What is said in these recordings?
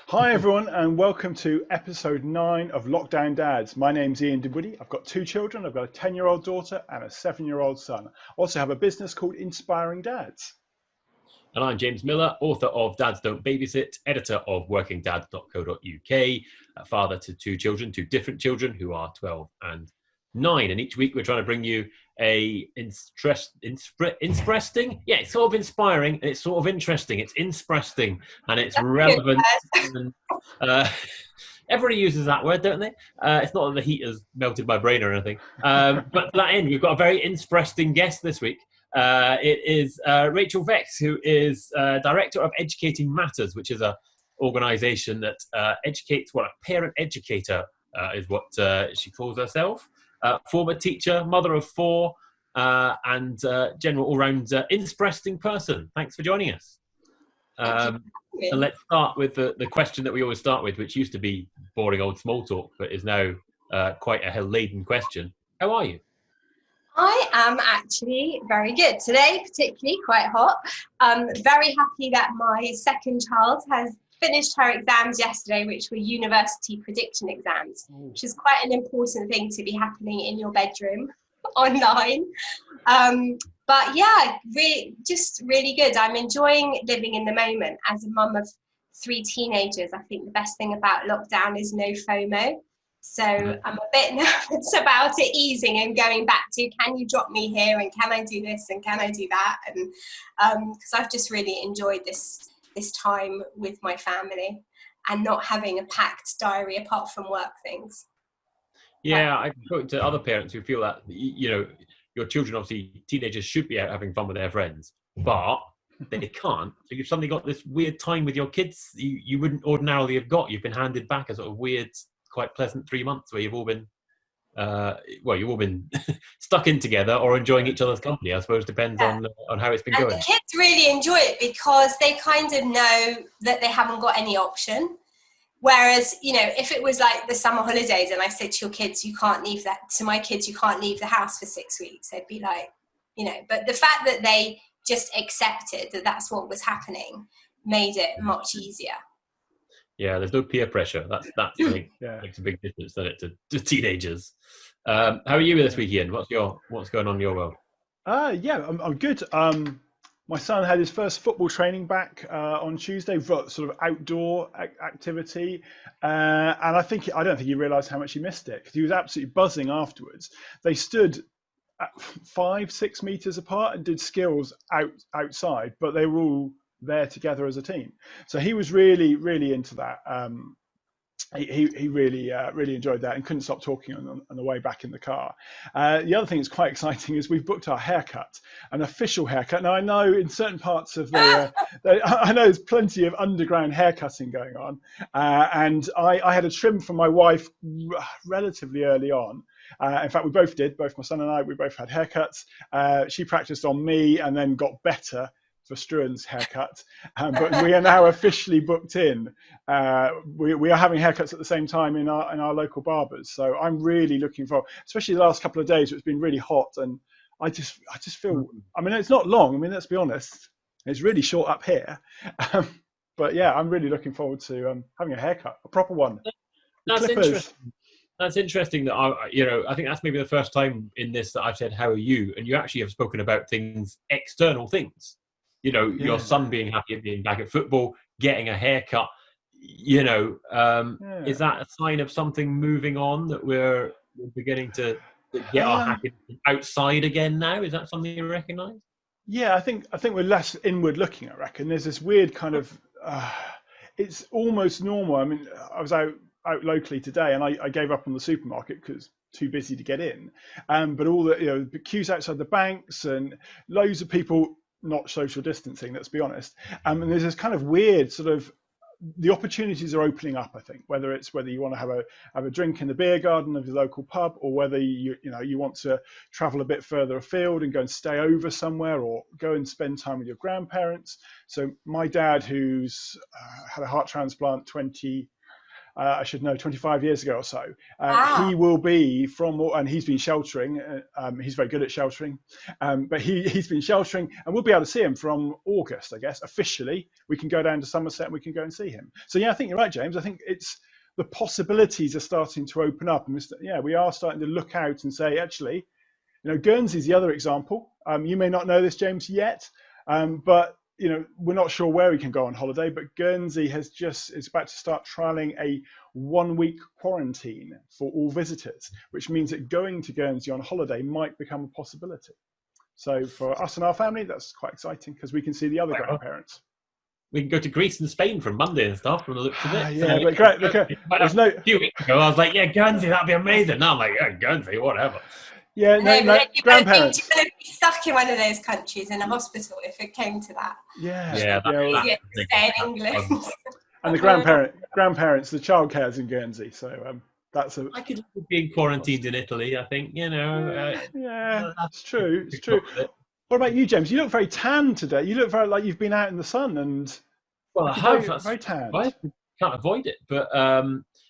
Hi everyone and welcome to episode 9 of Lockdown Dads. My name's Ian DeWoody. I've got two children. I've got a 10-year-old daughter and a 7-year-old son. I also have a business called Inspiring Dads. And I'm James Miller, author of Dads Don't Babysit, editor of workingdads.co.uk, a father to two children, two different children who are 12 and 9. And each week we're trying to bring you a interesting, yeah, it's sort of inspiring and it's sort of interesting. It's interesting and it's relevant. And, everybody uses that word, don't they? It's not that the heat has melted my brain or anything. But to that end, we've got a very interesting guest this week. It is Rachel Vecht, who is Director of Educating Matters, which is an organisation that educates, a parent educator is what she calls herself. Former teacher, mother of 4, and general all-round interesting person. Thanks for joining us. And let's start with the question that we always start with, which used to be boring old small talk, but is now quite a hell-laden question. How are you? I am actually very good. Today, particularly quite hot. Very happy that my second child has finished her exams yesterday, which were university prediction exams, which is quite an important thing to be happening in your bedroom online. But yeah, just really good. I'm enjoying living in the moment as a mum of 3 teenagers. I think the best thing about lockdown is no FOMO. So I'm a bit nervous about it easing and going back to, can you drop me here and can I do this and can I do that? And because I've just really enjoyed this time with my family and not having a packed diary apart from work things. Yeah, I've spoken to other parents who feel that, your children, obviously teenagers, should be out having fun with their friends, but they can't. So you've suddenly got this weird time with your kids you wouldn't ordinarily have got. You've been handed back a sort of weird, quite pleasant 3 months where you've all been stuck in together or enjoying each other's company. I suppose depends on how it's been going. The kids really enjoy it because they kind of know that they haven't got any option. Whereas, if it was like the summer holidays and I said to your kids, you can't leave the house for 6 weeks, they'd be like, but the fact that they just accepted that that's what was happening made it much easier. Yeah, there's no peer pressure. That's I think makes a big difference, doesn't it, to teenagers. How are you this weekend? What's going on in your world? I'm good. My son had his first football training back on Tuesday, sort of outdoor activity, and I don't think he realised how much he missed it because he was absolutely buzzing afterwards. They stood at 5-6 meters apart and did skills outside, but they were all there together as a team. So he was really, really into that. He really enjoyed that and couldn't stop talking on the way back in the car. The other thing that's quite exciting is we've booked our haircut, an official haircut. Now I know in certain parts of I know there's plenty of underground haircutting going on, and I had a trim from my wife relatively early on. In fact, both my son and I, we both had haircuts. She practiced on me and then got better for Struan's haircut, but we are now officially booked in. We are having haircuts at the same time in our local barbers, so I'm really looking forward, especially the last couple of days. It's been really hot, and I just feel. I mean, it's not long. I mean, let's be honest, it's really short up here, but yeah, I'm really looking forward to having a haircut, a proper one. That's interesting. That's interesting that I think that's maybe the first time in this that I've said, "How are you?" and you actually have spoken about things, external things. Your son being happy at being back at football, getting a haircut, is that a sign of something moving on, that we're beginning to get our happiness outside again now? Is that something you recognise? Yeah, I think we're less inward looking, I reckon. There's this weird kind of, it's almost normal. I mean, I was out locally today and I gave up on the supermarket because too busy to get in. But all the queues outside the banks and loads of people not social distancing, let's be honest. And there's this kind of weird sort of, the opportunities are opening up, I think, whether you want to have a drink in the beer garden of your local pub, or whether you want to travel a bit further afield and go and stay over somewhere, or go and spend time with your grandparents. So my dad, who's had a heart transplant I should know, 25 years ago or so. Wow. He will be from, and he's been sheltering. He's very good at sheltering, but he's been sheltering, and we'll be able to see him from August, I guess. Officially, we can go down to Somerset and we can go and see him. So yeah, I think you're right, James. I think it's the possibilities are starting to open up, and we are starting to look out and say, actually, Guernsey's the other example. You may not know this, James, yet, but we're not sure where we can go on holiday, but Guernsey is about to start trialing a 1-week quarantine for all visitors, which means that going to Guernsey on holiday might become a possibility. So for us and our family, that's quite exciting because we can see the other grandparents. We can go to Greece and Spain from Monday and stuff from the looks of it. Yeah, but great. There's no. A few weeks ago, I was like, yeah, Guernsey, that'd be amazing. Now I'm like, yeah, Guernsey, whatever. Yeah, no, grandparents. You're going to be stuck in one of those countries in a hospital if it came to that. Yeah. Stay in England. And the grandparents, the childcare's in Guernsey, so that's a. I could be quarantined in Italy. I think that's true. It's true. What about you, James? You look very tan today. You look very like you've been out in the sun and. Well, I have. Very tan. I can't avoid it, but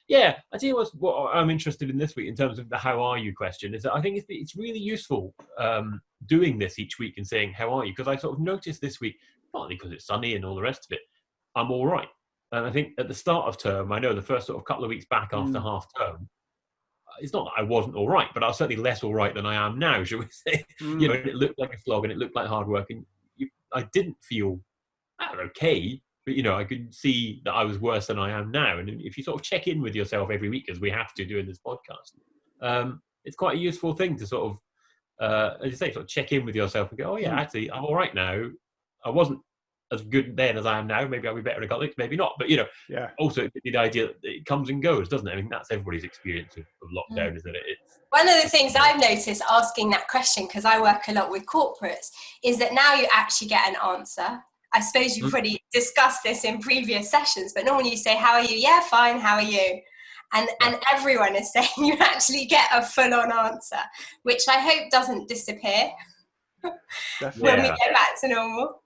yeah. I tell you what I'm interested in this week in terms of the "How are you?" question is that I think it's really useful doing this each week and saying "How are you?" because I sort of noticed this week, partly because it's sunny and all the rest of it, I'm all right. And I think at the start of term, I know the first sort of couple of weeks back after half term, it's not that I wasn't all right, but I was certainly less all right than I am now, shall we say? It looked like a slog and it looked like hard work, and I didn't feel okay, but I could see that I was worse than I am now. And if you sort of check in with yourself every week, as we have to do in this podcast, it's quite a useful thing to sort of, as you say, sort of check in with yourself and go, oh yeah, actually, I'm all right now. I wasn't as good then as I am now. Maybe I'll be better in a couple of weeks, maybe not. But also the idea that it comes and goes, doesn't it? I mean, that's everybody's experience of lockdown, isn't it? One of the things I've noticed asking that question, because I work a lot with corporates, is that now you actually get an answer. I suppose you've already discussed this in previous sessions, but normally you say, how are you? Yeah, fine, how are you? And everyone is saying you actually get a full-on answer, which I hope doesn't disappear when we get back to normal.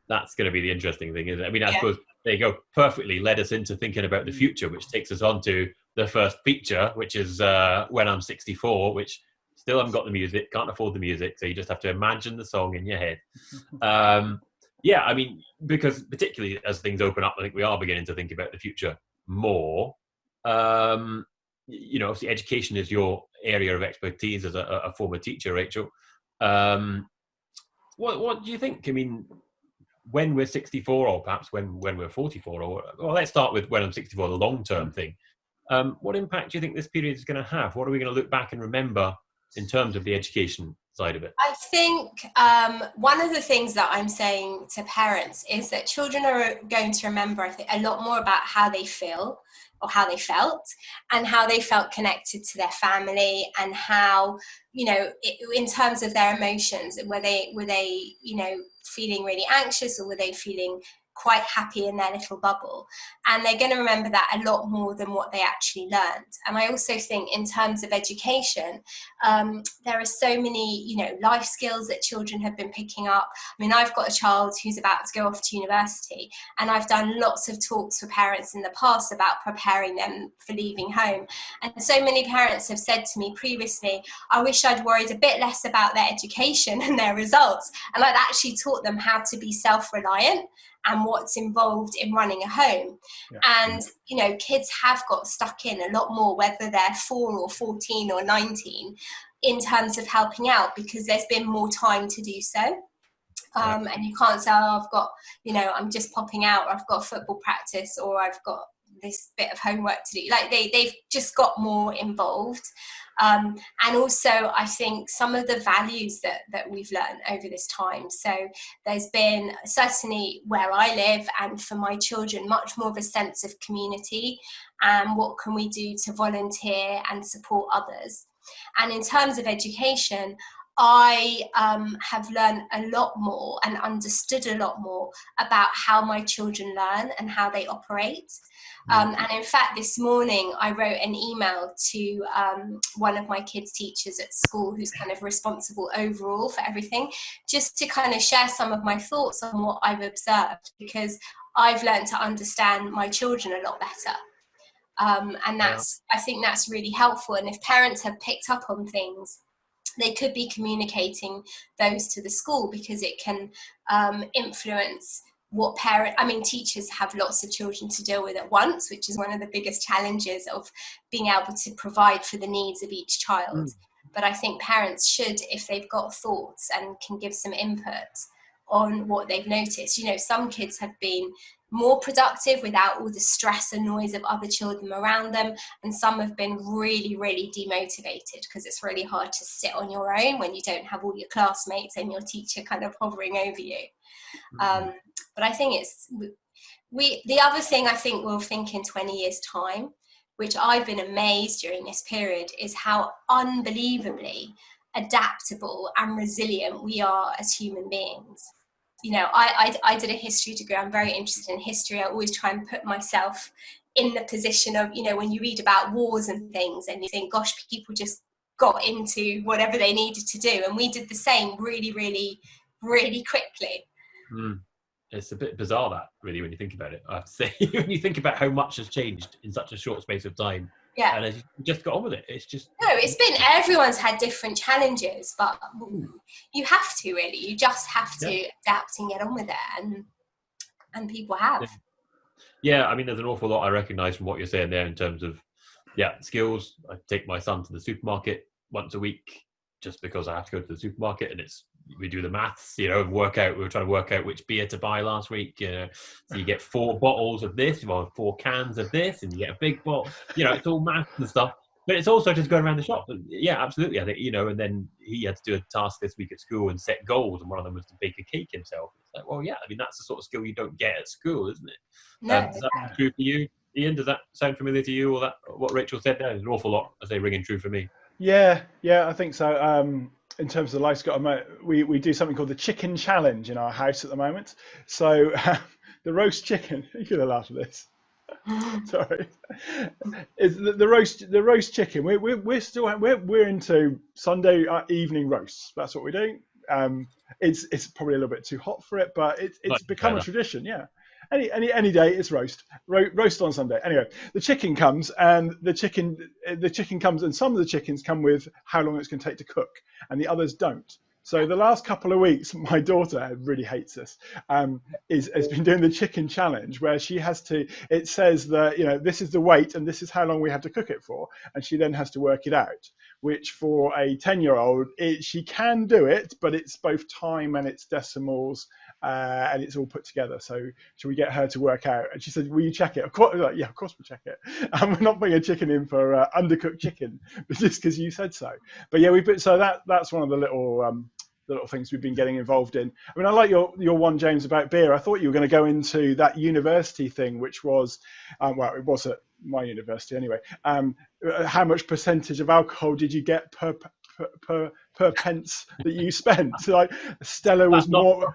That's going to be the interesting thing, isn't it? I mean, I suppose there you go, perfectly led us into thinking about the future, which takes us on to the first feature, which is When I'm 64, which still haven't got the music, can't afford the music, so you just have to imagine the song in your head. I mean, because particularly as things open up, I think we are beginning to think about the future more. Obviously education is your area of expertise as a former teacher, Rachel. What do you think? I mean, when we're 64, or perhaps when we're 44, well, let's start with when I'm 64, the long-term thing. What impact do you think this period is going to have? What are we going to look back and remember in terms of the education side of it? I think one of the things that I'm saying to parents is that children are going to remember, I think, a lot more about how they feel or how they felt and how they felt connected to their family, and how, in terms of their emotions, were they feeling really anxious, or were they feeling quite happy in their little bubble? And they're going to remember that a lot more than what they actually learned. And I also think in terms of education, there are so many life skills that children have been picking up. I mean, I've got a child who's about to go off to university, and I've done lots of talks for parents in the past about preparing them for leaving home, and so many parents have said to me previously, I wish I'd worried a bit less about their education and their results, and I'd actually taught them how to be self-reliant and what's involved in running a home. And kids have got stuck in a lot more, whether they're 4 or 14 or 19, in terms of helping out, because there's been more time to do so. And you can't say, I've got, I'm just popping out, or I've got football practice, or I've got this bit of homework to do. Like they've just got more involved. And also, I think some of the values that we've learned over this time. So there's been, certainly where I live and for my children, much more of a sense of community and what can we do to volunteer and support others. And in terms of education, I have learned a lot more and understood a lot more about how my children learn and how they operate. And in fact, this morning I wrote an email to one of my kids' teachers at school, who's kind of responsible overall for everything, just to kind of share some of my thoughts on what I've observed, because I've learned to understand my children a lot better. And I think that's really helpful. And if parents have picked up on things, they could be communicating those to the school, because it can influence what teachers have lots of children to deal with at once, which is one of the biggest challenges of being able to provide for the needs of each child. But I think parents should, if they've got thoughts and can give some input on what they've noticed. Some kids have been more productive without all the stress and noise of other children around them, and some have been really, really demotivated, because it's really hard to sit on your own when you don't have all your classmates and your teacher kind of hovering over you. But I think the other thing I think we'll think in 20 years' time, which I've been amazed during this period, is how unbelievably adaptable and resilient we are as human beings. I did a history degree. I'm very interested in history. I always try and put myself in the position of, when you read about wars and things and you think, gosh, people just got into whatever they needed to do. And we did the same really, really, really quickly. It's a bit bizarre, that, really, when you think about it, I have to say. When you think about how much has changed in such a short space of time. Yeah. And you just got on with it. Everyone's had different challenges, but you have to, really. You just have to adapt and get on with it. And people have. Yeah, I mean, there's an awful lot I recognise from what you're saying there in terms of, skills. I take my son to the supermarket once a week just because I have to go to the supermarket, and we do the maths, work out. We were trying to work out which beer to buy last week. So you get 4 bottles of this, 4 cans of this, and you get a big bottle. It's all maths and stuff. But it's also just going around the shop. Yeah, absolutely. I think, and then he had to do a task this week at school and set goals, and one of them was to bake a cake himself. It's like, well, yeah, I mean, that's the sort of skill you don't get at school, isn't it? No. Does that true for you, Ian? Does that sound familiar to you, or that what Rachel said there? There's an awful lot, I say, ringing true for me. Yeah, I think so. In terms of the life skill, we do something called the chicken challenge in our house at the moment. So the roast chicken, you're going to laugh at this. Sorry, is the roast chicken. We're into Sunday evening roasts. That's what we do. It's probably a little bit too hot for it, but it's become a tradition. Yeah. Any day it's roast on Sunday. Anyway, the chicken comes, and the chicken comes, and some of the chickens come with how long it's going to take to cook, and the others don't. So the last couple of weeks, my daughter really hates this. Has been doing the chicken challenge, where she has to. It says that this is the weight and this is how long we have to cook it for, and she then has to work it out. Which for a 10-year-old, she can do it, but it's both time and it's decimals. And it's all put together. So should we get her to work out? And she said, will you check it? Of course, yeah, of course we'll check it. And we're not putting a chicken in for undercooked chicken, but just because you said so. But yeah, that's one of the little things we've been getting involved in. I mean, I like your one, James, about beer. I thought you were going to go into that university thing, which was, it was at my university anyway. How much percentage of alcohol did you get per pence that you spent? So, like, Stella was more.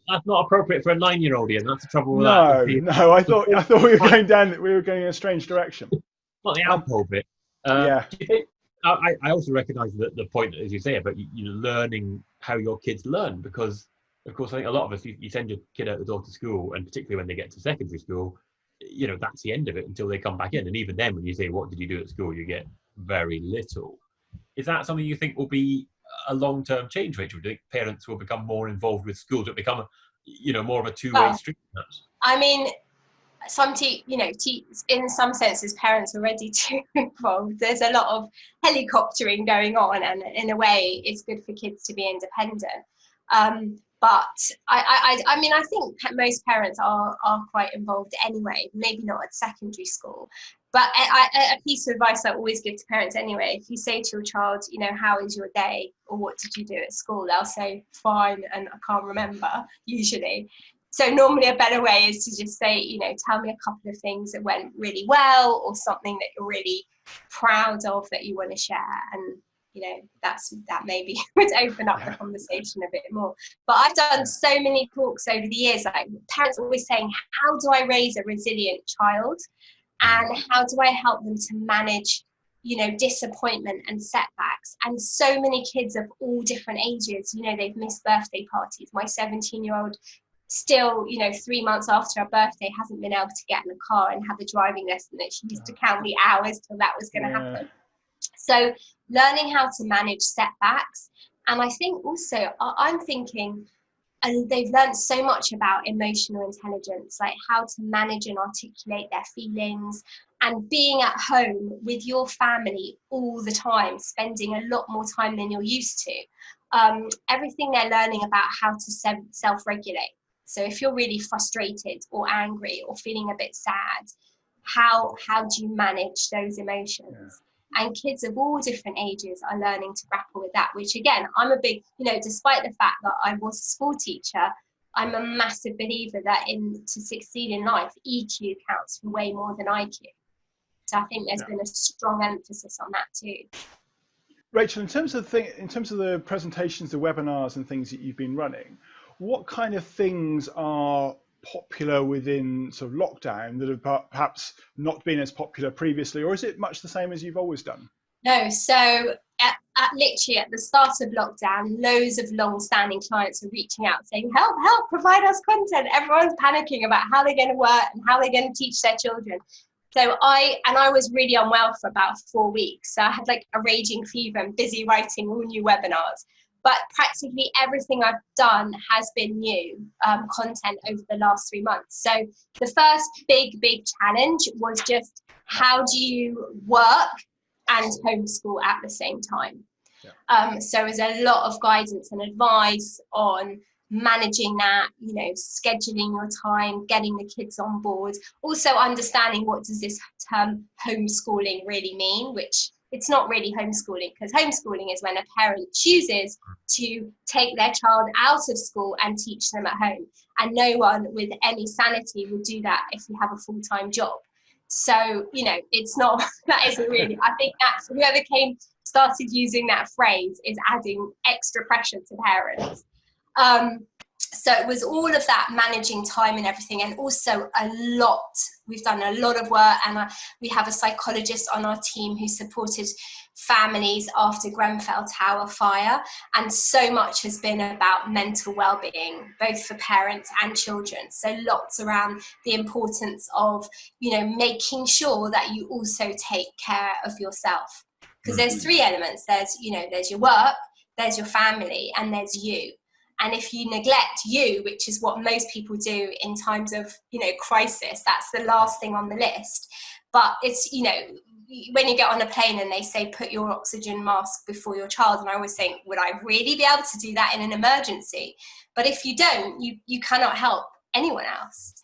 That's not appropriate for a 9-year-old, Ian. That's the trouble with that. No. I thought we were going in a strange direction. Not the alcohol bit. Yeah. Do you think, I also recognise the point, as you say, about you learning how your kids learn, because, of course, I think a lot of us, you send your kid out the door to school, and particularly when they get to secondary school, that's the end of it until they come back in. And even then, when you say, what did you do at school, you get very little. Is that something you think will be a long-term change, Rachel? Do you think parents will become more involved with schools? It will become more of a two-way street? I mean, in some senses, parents are ready to involved. There's a lot of helicoptering going on, and in a way, it's good for kids to be independent. But I think most parents are quite involved anyway. Maybe not at secondary school. But a piece of advice I always give to parents anyway, if you say to your child, how is your day, or what did you do at school, they'll say, fine, and I can't remember, usually. So normally a better way is to just say, tell me a couple of things that went really well, or something that you're really proud of that you want to share. And, that maybe would open up the conversation a bit more. But I've done so many talks over the years, like parents always saying, how do I raise a resilient child? And how do I help them to manage, disappointment and setbacks? And so many kids of all different ages, they've missed birthday parties. My 17-year-old still, 3 months after her birthday, hasn't been able to get in a car and have a driving lesson that she used to count the hours till that was going to happen. So learning how to manage setbacks. And I think also, I'm thinking, and they've learned so much about emotional intelligence, like how to manage and articulate their feelings, and being at home with your family all the time, spending a lot more time than you're used to. Everything they're learning about how to self-regulate. So if you're really frustrated or angry or feeling a bit sad, how do you manage those emotions? And kids of all different ages are learning to grapple with that, which again, I'm a big, despite the fact that I was a school teacher, I'm a massive believer that to succeed in life, EQ counts for way more than IQ. So I think there's been a strong emphasis on that too. Rachel, in terms of the presentations, the webinars and things that you've been running, what kind of things are popular within sort of lockdown that have perhaps not been as popular previously, or is it much the same as you've always done? No, so literally at the start of lockdown, loads of long-standing clients are reaching out saying, help, provide us content. Everyone's panicking about how they're going to work and how they're going to teach their children. So I was really unwell for about 4 weeks. So I had like a raging fever and busy writing all new webinars. But practically everything I've done has been new content over the last 3 months. So the first big challenge was just how do you work and homeschool at the same time? So there's a lot of guidance and advice on managing that, scheduling your time, getting the kids on board, also understanding what does this term homeschooling really mean, which it's not really homeschooling, because homeschooling is when a parent chooses to take their child out of school and teach them at home. And no one with any sanity would do that if you have a full-time job. So, it's not, that isn't really, I think that's, whoever started using that phrase is adding extra pressure to parents. So it was all of that, managing time and everything, and also we've done a lot of work, and we have a psychologist on our team who supported families after Grenfell Tower fire, and so much has been about mental well-being, both for parents and children. So lots around the importance of, making sure that you also take care of yourself, because there's 3 elements. There's your work, there's your family, and there's you. And if you neglect you, which is what most people do in times of, crisis, that's the last thing on the list. But it's, when you get on a plane and they say, put your oxygen mask before your child, and I always think, would I really be able to do that in an emergency? But if you don't, you cannot help anyone else.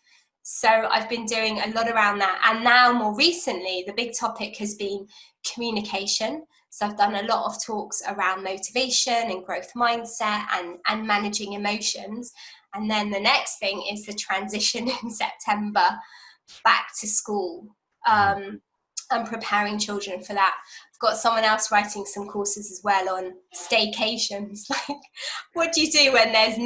So I've been doing a lot around that. And now more recently, the big topic has been communication. So I've done a lot of talks around motivation and growth mindset and managing emotions. And then the next thing is the transition in September back to school, and preparing children for that. I've got someone else writing some courses as well on staycations. Like, what do you do when there's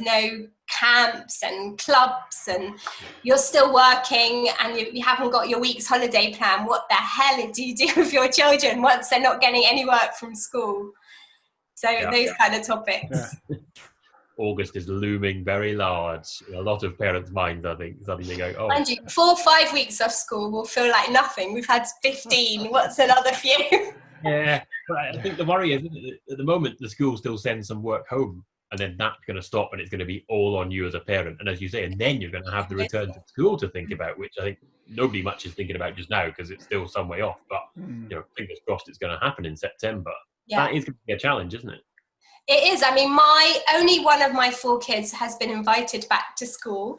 no camps and clubs and you're still working and you haven't got your week's holiday plan? What the hell do you do with your children once they're not getting any work from school? So those kind of topics. August is looming very large in a lot of parents' minds, I think. Suddenly going, oh. Mind you, 4 or 5 weeks off school will feel like nothing. We've had 15. What's another few? Yeah, but I think the worry is, at the moment, the school still sends some work home, and then that's going to stop, and it's going to be all on you as a parent. And as you say, and then you're going to have the return to school to think about, which I think nobody much is thinking about just now because it's still some way off. But fingers crossed it's going to happen in September. Yeah. That is going to be a challenge, isn't it? It is. I mean, only one of my 4 kids has been invited back to school.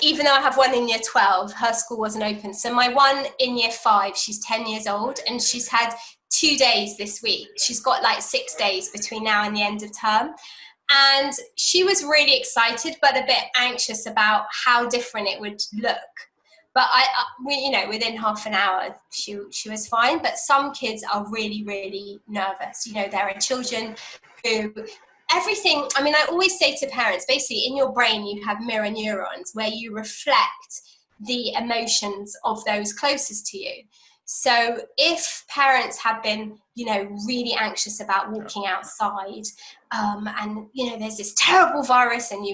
Even though I have one in year 12, her school wasn't open. So my one in year 5, she's 10 years old, and she's had 2 days this week. She's got like 6 days between now and the end of term. And she was really excited, but a bit anxious about how different it would look. But within half an hour, she was fine. But some kids are really, really nervous. There are children who everything, I always say to parents, basically in your brain, you have mirror neurons where you reflect the emotions of those closest to you. So if parents have been, you know, really anxious about walking outside. And, you know, there's this terrible virus and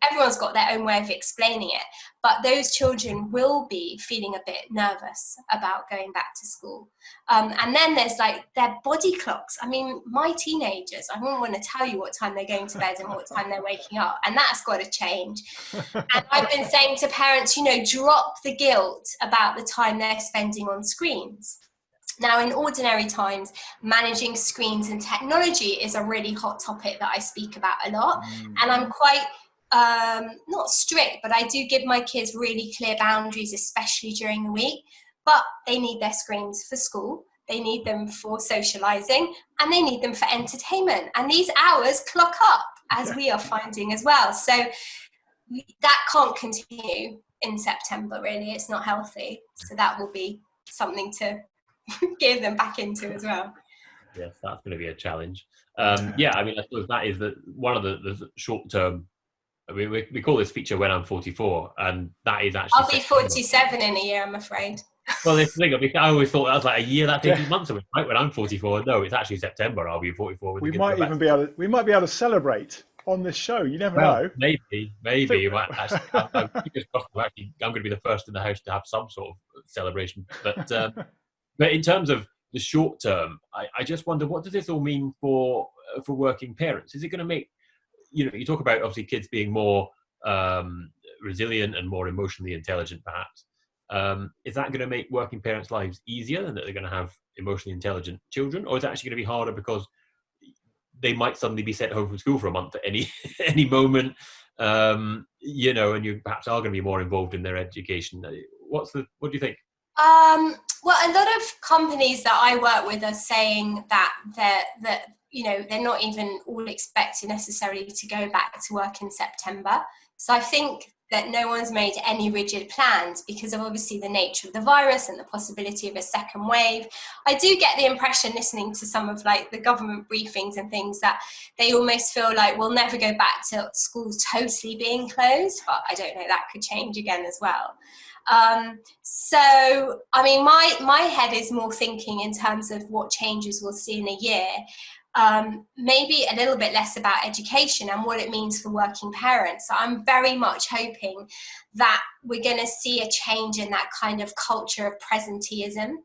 everyone's got their own way of explaining it. But those children will be feeling a bit nervous about going back to school. And then there's like their body clocks. I mean, my teenagers, I wouldn't want to tell you what time they're going to bed and what time they're waking up. And that's got to change. And I've been saying to parents, you know, drop the guilt about the time they're spending on screens. Now, in ordinary times, managing screens and technology is a really hot topic that I speak about a lot. And I'm quite, not strict, but I do give my kids really clear boundaries, especially during the week. But they need their screens for school, they need them for socializing, and they need them for entertainment. And these hours clock up, as we are finding as well. So that can't continue in September, really. It's not healthy. So that will be something to give them back into as well. Yes, that's going to be a challenge. Yeah, I mean, I suppose that is one of the short-term. I mean, we call this feature when I'm 44, and that is actually. I'll be 47 in a year, I'm afraid. Well, this thing, I always thought that was like a year. That's 18 months away, right? When I'm 44, no, it's actually September. I'll be 44. We might be able to celebrate on this show. You never know. Maybe. We might actually, I'm going to be the first in the house to have some sort of celebration, but in terms of the short term, I just wonder, what does this all mean for working parents? Is it going to make, you know, you talk about obviously kids being more resilient and more emotionally intelligent, perhaps. Is that going to make working parents' lives easier and that they're going to have emotionally intelligent children, or is it actually going to be harder because they might suddenly be sent home from school for a month at any moment, you know, and you perhaps are going to be more involved in their education? What do you think? Well, a lot of companies that I work with are saying that you know, they're not even all expected necessarily to go back to work in September. So I think that no one's made any rigid plans because of obviously the nature of the virus and the possibility of a second wave. I do get the impression, listening to some of like the government briefings and things, that they almost feel like we'll never go back to schools totally being closed, but I don't know, that could change again as well. So, I mean, my head is more thinking in terms of what changes we'll see in a year. Maybe a little bit less about education and what it means for working parents. So I'm very much hoping that we're going to see a change in that kind of culture of presenteeism.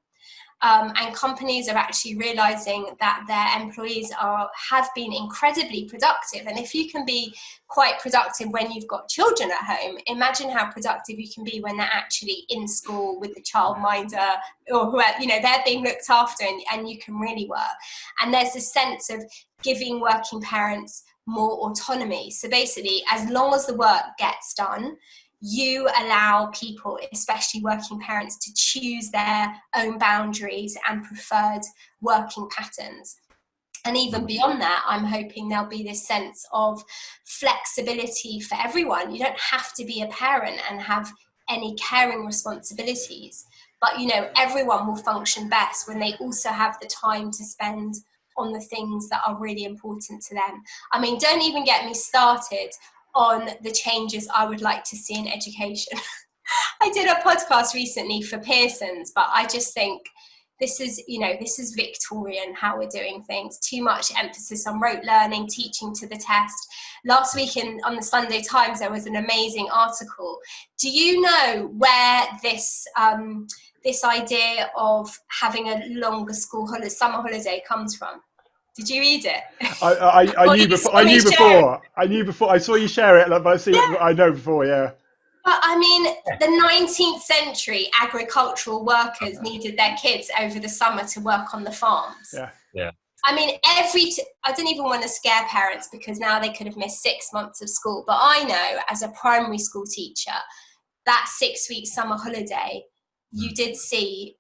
And companies are actually realizing that their employees have been incredibly productive. And if you can be quite productive when you've got children at home, imagine how productive you can be when they're actually in school with the childminder, or whoever, you know, they're being looked after, and you can really work. And there's a sense of giving working parents more autonomy. So basically, as long as the work gets done, you allow people, especially working parents, to choose their own boundaries and preferred working patterns. And even beyond that, I'm hoping there'll be this sense of flexibility for everyone. You don't have to be a parent and have any caring responsibilities, but, you know, everyone will function best when they also have the time to spend on the things that are really important to them. I mean, don't even get me started on the changes I would like to see in education. I did a podcast recently for Pearson's, but I just think this is Victorian how we're doing things. Too much emphasis on rote learning, teaching to the test. Last week on the Sunday Times, there was an amazing article. Do you know where this idea of having a longer summer holiday comes from? Did you read it? I knew before. I saw you share it, but I know before, yeah. But I mean, the 19th century agricultural workers needed their kids over the summer to work on the farms. Yeah. I mean, I don't even want to scare parents because now they could have missed 6 months of school. But I know, as a primary school teacher, that 6-week summer holiday, you did see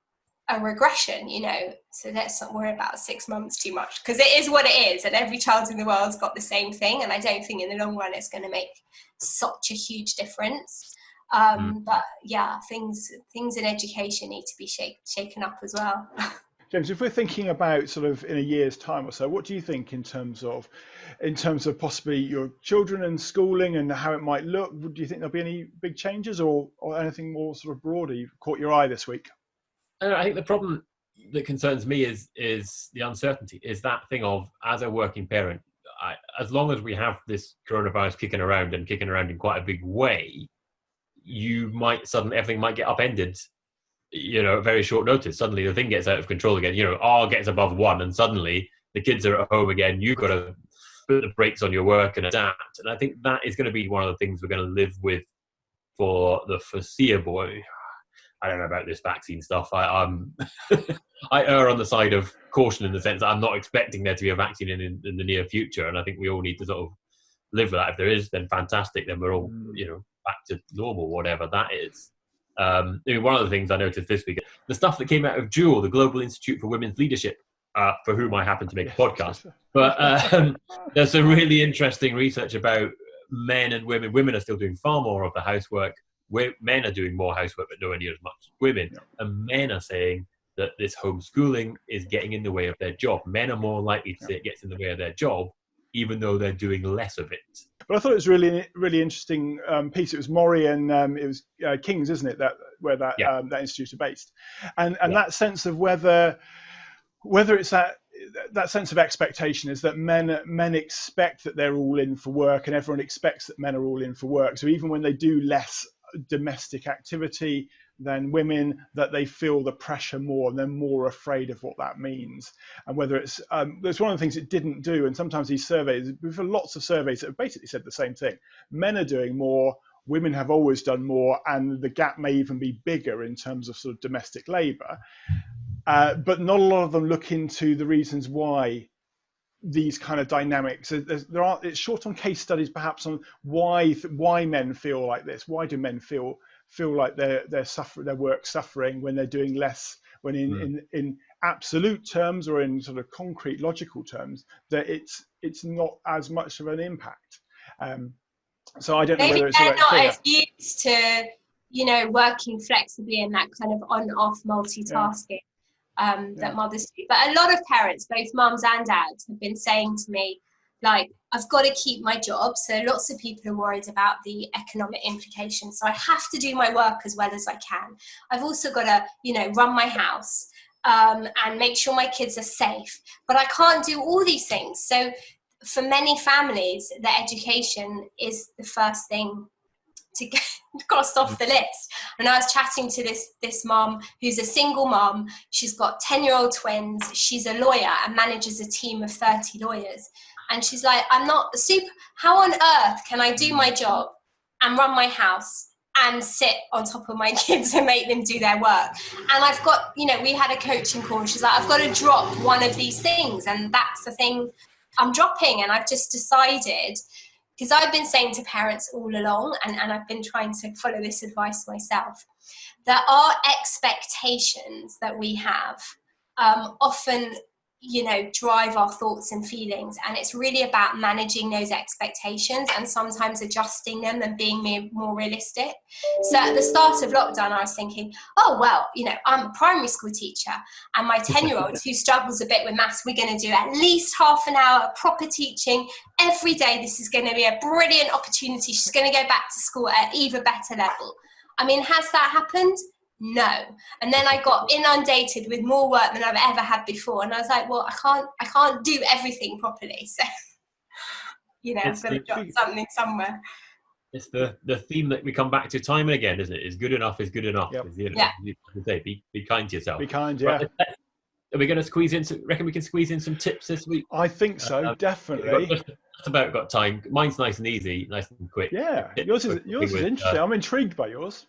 a regression, you know, so let's not worry about 6 months too much, because it is what it is, and every child in the world's got the same thing, and I don't think in the long run it's going to make such a huge difference. But yeah, things in education need to be shaken up as well. James, if we're thinking about sort of in a year's time or so, what do you think in terms of possibly your children and schooling and how it might look? Do you think there'll be any big changes or anything more sort of broader you've caught your eye this week? I think the problem, that concerns me is the uncertainty, is that thing of, as a working parent, as long as we have this coronavirus kicking around in quite a big way, you might suddenly, everything might get upended, at very short notice. Suddenly the thing gets out of control again, R gets above 1 and suddenly the kids are at home again. You've got to put the brakes on your work and adapt. And I think that is going to be one of the things we're going to live with for the foreseeable. I don't know about this vaccine stuff. I'm I err on the side of caution in the sense that I'm not expecting there to be a vaccine in the near future. And I think we all need to sort of live with that. If there is, then fantastic. Then we're all, back to normal, whatever that is. One of the things I noticed this week, the stuff that came out of Jewel, the Global Institute for Women's Leadership, for whom I happen to make a podcast. But there's some really interesting research about men and women. Women are still doing far more of the housework. Men are doing more housework, but nowhere near as much as women. Yeah. And men are saying that this homeschooling is getting in the way of their job. Men are more likely to say it gets in the way of their job, even though they're doing less of it. But I thought it was really, really interesting piece. It was Maury and it was King's, isn't it? Where that institute are based, and that sense of whether it's that sense of expectation is that men expect that they're all in for work, and everyone expects that men are all in for work. So even when they do less domestic activity than women, that they feel the pressure more, and they're more afraid of what that means. And whether it's there's one of the things it didn't do, and sometimes these surveys, we've had lots of surveys that have basically said the same thing. Men are doing more, women have always done more, and the gap may even be bigger in terms of sort of domestic labour. But not a lot of them look into the reasons why these kind of dynamics. It's short on case studies, perhaps, on why men feel like this. Why do men feel like their work suffering when they're doing less? When in absolute terms, or in sort of concrete logical terms, that it's not as much of an impact. So I don't know whether it's they're not as used to working flexibly in that kind of on-off multitasking. That mothers do. But a lot of parents, both mums and dads, have been saying to me, like, I've got to keep my job. So lots of people are worried about the economic implications. So I have to do my work as well as I can. I've also got to, run my house and make sure my kids are safe. But I can't do all these things. So for many families, the education is the first thing to get crossed off the list. And I was chatting to this mom who's a single mom. She's got 10-year-old twins. She's a lawyer and manages a team of 30 lawyers. And she's like, I'm not how on earth can I do my job and run my house and sit on top of my kids and make them do their work? And I've got, we had a coaching call, and she's like, I've got to drop one of these things. And that's the thing I'm dropping. And I've just decided, because I've been saying to parents all along, and I've been trying to follow this advice myself, that our expectations that we have often, drive our thoughts and feelings. And it's really about managing those expectations and sometimes adjusting them and being more realistic. So at the start of lockdown, I was thinking, oh, well, I'm a primary school teacher, and my 10-year-old who struggles a bit with maths, we're going to do at least half an hour of proper teaching every day. This is going to be a brilliant opportunity. She's going to go back to school at an even better level. I mean, has that happened? No. And then I got inundated with more work than I've ever had before, and I was like, well, I can't do everything properly, so I've got to drop something somewhere. It's the theme that we come back to time and again, isn't it? Is good enough is good enough. Yep. You say, be kind to yourself. Be kind, yeah. Right, are we going to squeeze in? Reckon we can squeeze in some tips this week? I think so, definitely. Just about got time. Mine's nice and easy, nice and quick. Yeah, yours is interesting. I'm intrigued by yours.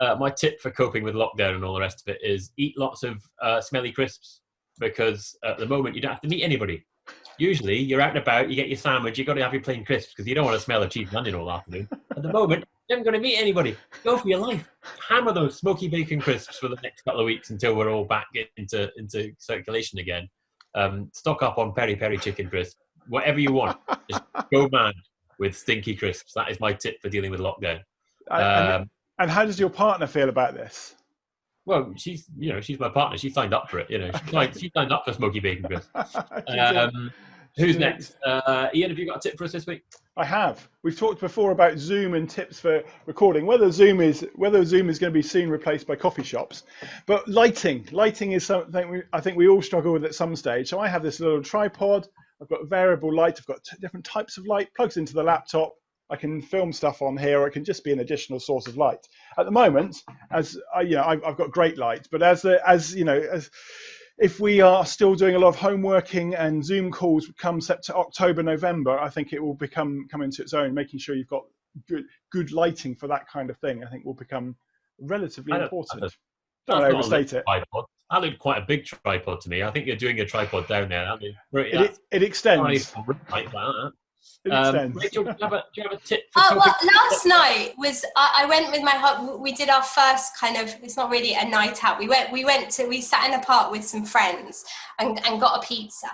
My tip for coping with lockdown and all the rest of it is eat lots of smelly crisps, because at the moment you don't have to meet anybody. Usually you're out and about, you get your sandwich, you've got to have your plain crisps because you don't want to smell a cheese and onion all afternoon. At the moment, you haven't got to meet anybody. Go for your life. Hammer those smoky bacon crisps for the next couple of weeks until we're all back into circulation again. Stock up on peri-peri chicken crisps. Whatever you want. Just go mad with stinky crisps. That is my tip for dealing with lockdown. And how does your partner feel about this? Well, she's my partner. She signed up for it. She signed up for smoky bacon crisps. Who's next? Ian, have you got a tip for us this week? I have. We've talked before about Zoom and tips for recording. Whether Zoom is going to be soon replaced by coffee shops, but lighting is something I think we all struggle with at some stage. So I have this little tripod. I've got variable light. I've got different types of light. Plugs into the laptop. I can film stuff on here, or it can just be an additional source of light. At the moment, I've got great light, but as if we are still doing a lot of home working and Zoom calls come September, October, November, I think it will come into its own. Making sure you've got good lighting for that kind of thing, I think, will become relatively important. Don't overstate it. That looked quite a big tripod to me. I think you're doing a tripod down there. It extends. Rachel, do you have a tip for last night was I went with my husband. We did our first kind of, it's not really a night out. We sat in a park with some friends and got a pizza.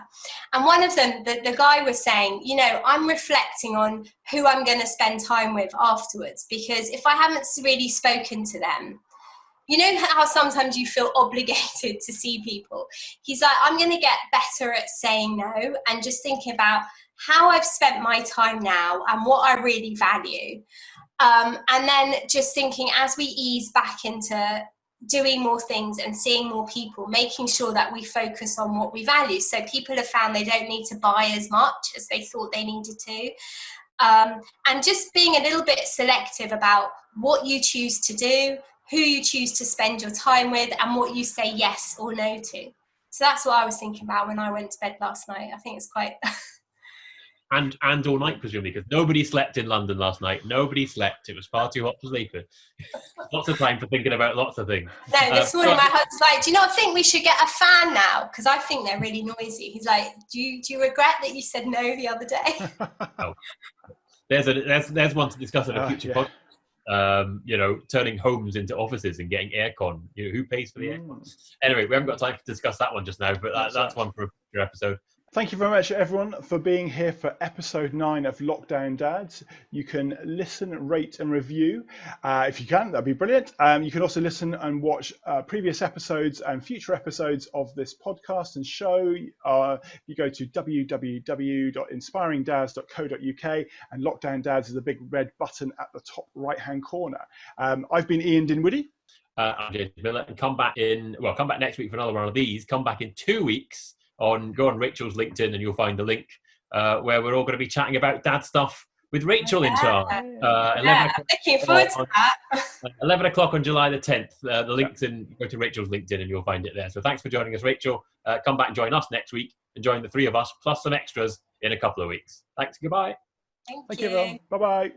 And one of them, the guy was saying, I'm reflecting on who I'm going to spend time with afterwards, because if I haven't really spoken to them, you know how sometimes you feel obligated to see people? He's like, I'm going to get better at saying no and just thinking about how I've spent my time now and what I really value. And then just thinking, as we ease back into doing more things and seeing more people, making sure that we focus on what we value. So people have found they don't need to buy as much as they thought they needed to. And just being a little bit selective about what you choose to do, who you choose to spend your time with, and what you say yes or no to. So that's what I was thinking about when I went to bed last night. I think it's quite... and all night, presumably, because nobody slept in London last night. Nobody slept. It was far too hot to sleep in. Lots of time for thinking about lots of things. No, this morning my husband's like, do you not think we should get a fan now? Because I think they're really noisy. He's like, do you regret that you said no the other day? Oh. There's one to discuss in a future podcast. Turning homes into offices and getting aircon. Who pays for the aircon? Anyway, we haven't got time to discuss that one just now, but that's one for a future episode. Thank you very much, everyone, for being here for episode 9 of Lockdown Dads. You can listen, rate, and review. If you can, that'd be brilliant. You can also listen and watch previous episodes and future episodes of this podcast and show. You go to www.inspiringdads.co.uk, and Lockdown Dads is a big red button at the top right-hand corner. I've been Ian Dinwiddie. I'm James Miller, and come back next week for another one of these. Come back in 2 weeks. Go on Rachel's LinkedIn and you'll find the link where we're all going to be chatting about dad stuff with Rachel in charge. Looking forward to that. 11 o'clock on July the 10th. The link's in. Go to Rachel's LinkedIn and you'll find it there. So thanks for joining us, Rachel. Come back and join us next week and join the 3 of us plus some extras in a couple of weeks. Thanks. Goodbye. Thank you. Thank you, everyone. Bye-bye.